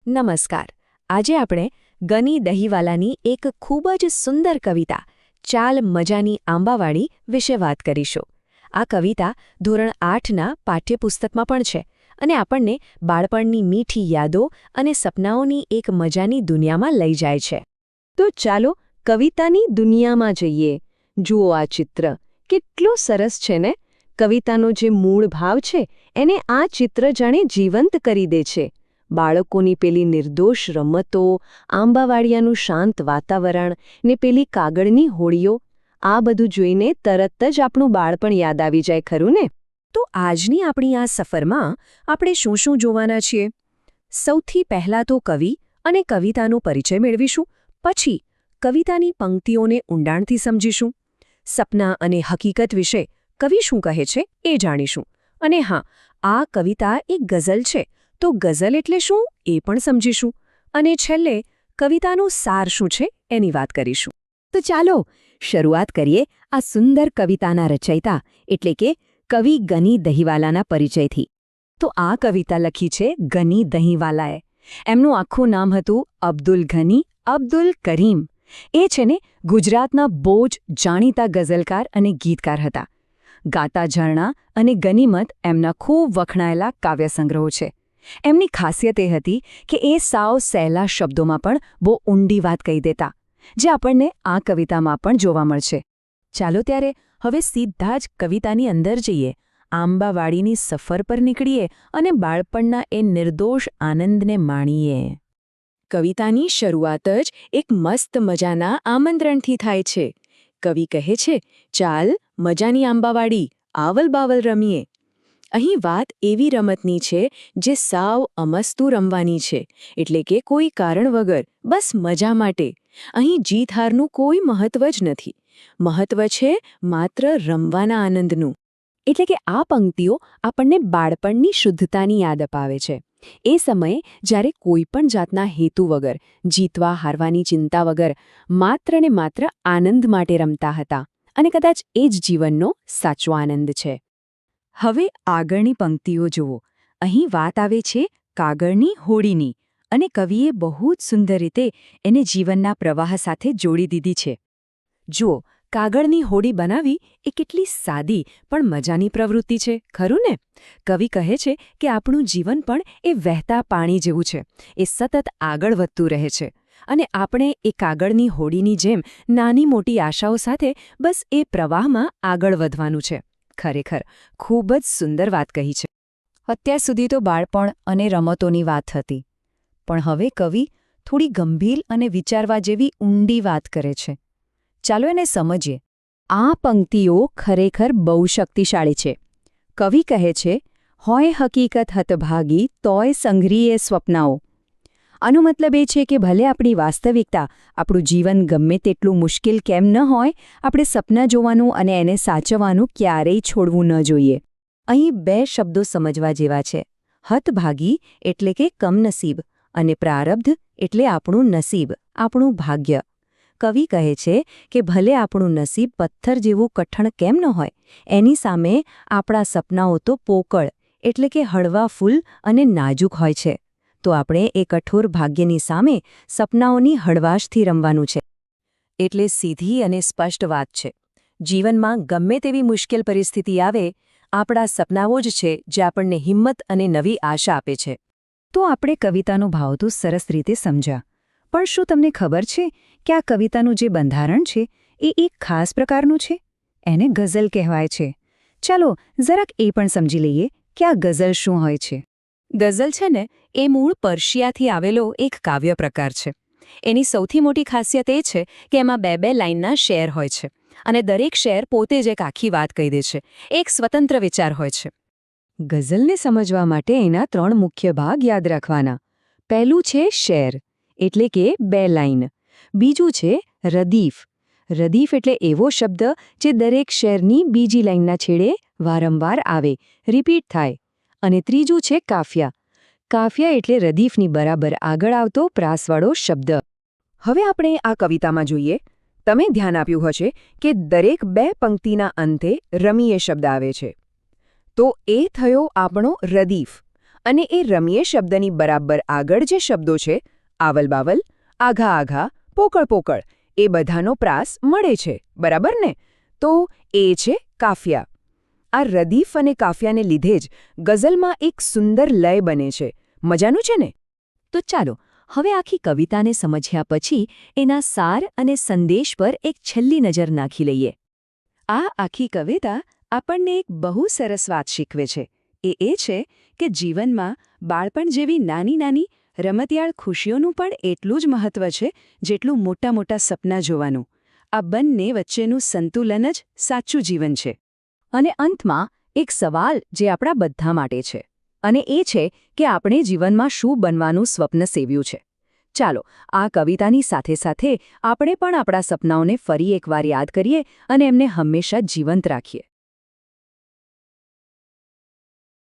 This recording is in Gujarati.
નમસ્કાર. આજે આપણે ગની દહીવાલાની એક ખૂબ જ સુંદર કવિતા ચાલ મજાની આંબાવાળી વિશે વાત કરીશું. આ કવિતા ધોરણ 8ના પાઠ્યપુસ્તકમાં પણ છે અને આપણને બાળપણની મીઠી યાદો અને સપનાઓની એક મજાની દુનિયામાં લઈ જાય છે. તો ચાલો કવિતાની દુનિયામાં જઈએ. જુઓ આ ચિત્ર કેટલું સરસ છે ને. કવિતાનો જે મૂળ ભાવ છે એને આ ચિત્ર જાણે જીવંત કરી દે છે. બાળકોની પેલી નિર્દોષ રમતો, આંબાવાડિયાનું શાંત વાતાવરણ ને પેલી કાગળની હોડીઓ, આ બધું જોઈને તરત જ આપણું બાળપણ યાદ આવી જાય, ખરું ને? તો આજની આપણી આ સફરમાં આપણે શું શું જોવાના છીએ? સૌથી પહેલાં તો કવિ અને કવિતાનો પરિચય મેળવીશું. પછી કવિતાની પંક્તિઓને ઊંડાણથી સમજીશું. સપના અને હકીકત વિશે કવિ શું કહે છે એ જાણીશું. અને હા, આ કવિતા એક ગઝલ છે, તો ગઝલ એટલે શું એ પણ સમજીશું. અને છેલ્લે કવિતાનો સાર શું છે એની વાત કરીશું. તો ચાલો શરૂઆત કરીએ આ સુંદર કવિતાના રચયિતા એટલે કે કવિ ગની દહીવાલાના પરિચયથી. તો આ કવિતા લખી છે ગની દહીવાલાએ. એમનું આખું નામ હતું અબ્દુલ ગની અબ્દુલ કરીમ. એ છે ને ગુજરાતના બહુ જ જાણીતા ગઝલકાર અને ગીતકાર હતા. ગાતા ઝરણા અને ગનીમત એમના ખૂબ વખણાયેલા કાવ્યસંગ્રહો છે. એમની ખાસિયત એ હતી કે એ સાવ સહેલા શબ્દોમાં પણ બહુ ઊંડી વાત કહી દેતા, જે આપણને આ કવિતામાં પણ જોવા મળશે. ચાલો ત્યારે હવે સીધા જ કવિતાની અંદર જઈએ, આંબાવાડીની સફર પર નીકળીએ અને બાળપણના એ નિર્દોષ આનંદને માણીએ. કવિતાની શરૂઆત જ એક મસ્ત મજાના આમંત્રણથી થાય છે. કવિ કહે છે, ચાલ મજાની આંબાવાડી, આવલ બાવલ રમીએ. અહીં વાત એવી રમતની છે જે સાવ અમસ્તું રમવાની છે, એટલે કે કોઈ કારણ વગર, બસ મજા માટે. અહીં જીત હારનું કોઈ મહત્વ જ નથી. મહત્વ છે માત્ર રમવાના આનંદનું. એટલે કે આ પંક્તિઓ આપણને બાળપણની શુદ્ધતાની યાદ અપાવે છે. એ સમયે જ્યારે કોઈ પણ જાતના હેતુ વગર, જીતવા હારવાની ચિંતા વગર, માત્ર ને માત્ર આનંદ માટે રમતા હતા. અને કદાચ એ જ જીવનનો સાચો આનંદ છે. હવે આગળની પંક્તિઓ જુઓ. અહીં વાત આવે છે કાગળની હોડીની, અને કવિએ બહુ જ સુંદર રીતે એને જીવનના પ્રવાહ સાથે જોડી દીધી છે. જુઓ, કાગળની હોડી બનાવી એ કેટલી સાદી પણ મજાની પ્રવૃત્તિ છે, ખરું ને? કવિ કહે છે કે આપણું જીવન પણ એ વહેતા પાણી જેવું છે. એ સતત આગળ વધતું રહે છે. અને આપણે એ કાગળની હોડીની જેમ નાની મોટી આશાઓ સાથે બસ એ પ્રવાહમાં આગળ વધવાનું છે. ખરેખર ખૂબ જ સુંદર વાત કહી છે. અત્યાર સુધી તો બાળપણ અને રમતોની વાત હતી, પણ હવે કવિ થોડી ગંભીર અને વિચારવા જેવી ઊંડી વાત કરે છે. ચાલો એને સમજીએ. આ પંક્તિઓ ખરેખર બહુ શક્તિશાળી છે. કવિ કહે છે, હોય હકીકત હતભાગી તોય સંઘરીએ સ્વપ્નાઓ. આનો મતલબ એ છે કે ભલે આપણી વાસ્તવિકતા, આપણું જીવન ગમે તેટલું મુશ્કેલ કેમ ન હોય, આપણે સપના જોવાનું અને એને સાચવવાનું ક્યારેય છોડવું ન જોઈએ. અહીં બે શબ્દો સમજવા જેવા છે. હતભાગી એટલે કે કમનસીબ, અને પ્રારબ્ધ એટલે આપણું નસીબ, આપણું ભાગ્ય. કવિ કહે છે કે ભલે આપણું નસીબ પથ્થર જેવું કઠણ કેમ ન હોય, એની સામે આપણા સપનાઓ તો પોકળ એટલે કે હળવા ફૂલ અને નાજુક હોય છે. તો આપણે એ કઠોર ભાગ્યની સામે સપનાઓની હળવાશથી રમવાનું છે. એટલે સીધી અને સ્પષ્ટ વાત છે. જીવનમાં ગમે તેવી મુશ્કેલ પરિસ્થિતિ આવે, આપણા સપનાઓ જ છે જે આપણને હિંમત અને નવી આશા આપે છે. તો આપણે કવિતાનો ભાવ તો સરસ રીતે સમજ્યા, પણ શું તમને ખબર છે કે આ કવિતાનું જે બંધારણ છે એ એક ખાસ પ્રકારનું છે? એને ગઝલ કહેવાય છે. ચાલો જરાક એ પણ સમજી લઈએ કે આ ગઝલ શું હોય છે. ગઝલ છે ને એ મૂળ પર્શિયાથી આવેલો એક કાવ્ય પ્રકાર છે. એની સૌથી મોટી ખાસિયત એ છે કે એમાં બે બે લાઇનના શેર હોય છે, અને દરેક શેર પોતે જ એક આખી વાત કહી દે છે. એક સ્વતંત્ર વિચાર હોય છે. ગઝલને સમજવા માટે એના 3 મુખ્ય ભાગ યાદ રાખવાના. પહેલું છે શેર, એટલે કે બે લાઇન. બીજું છે રદીફ. રદીફ એટલે એવો શબ્દ જે દરેક શેરની બીજી લાઇનના છેડે વારંવાર આવે, રિપીટ થાય. અને ત્રીજું છે કાફિયા. કાફિયા એટલે રદીફની બરાબર આગળ આવતો પ્રાસવાળો શબ્દ. હવે આપણે આ કવિતામાં જોઈએ. તમે ધ્યાન આપ્યું હશે કે દરેક 2 પંક્તિના અંતે રમીએ શબ્દ આવે છે. તો એ થયો આપણો રદીફ. અને એ રમીએ શબ્દની બરાબર આગળ જે શબ્દો છે આવલ બાવલ, આઘા આઘા, પોકળ પોકળ એ બધાનો પ્રાસ મળે છે, બરાબર ને? તો એ છે કાફિયા. આ રદીફ અને કાફિયાને લીધે જ ગઝલમાં એક સુંદર લય બને છે. મજાનું છે ને? તો ચાલો હવે આખી કવિતાને સમજ્યા પછી એના સાર અને સંદેશ પર એક છેલ્લી નજર નાખી લઈએ. આ આખી કવિતા આપણને એક બહુ સરસ વાત શીખવે છે. એ છે કે જીવનમાં બાળપણ જેવી નાની નાની રમતિયાળ ખુશીઓનું પણ એટલું જ મહત્વ છે જેટલું મોટા મોટા સપના જોવાનું. આ બંને વચ્ચેનું સંતુલન જ સાચું જીવન છે. અને અંતમાં એક સવાલ જે આપણા બધા માટે છે, અને એ છે કે આપણે જીવનમાં શું બનવાનું સ્વપ્ન સેવ્યું છે. ચાલો આ કવિતાની સાથે સાથે આપણે પણ આપણા સપનાઓને ફરી એકવાર યાદ કરીએ અને એમને હંમેશા જીવંત રાખીએ.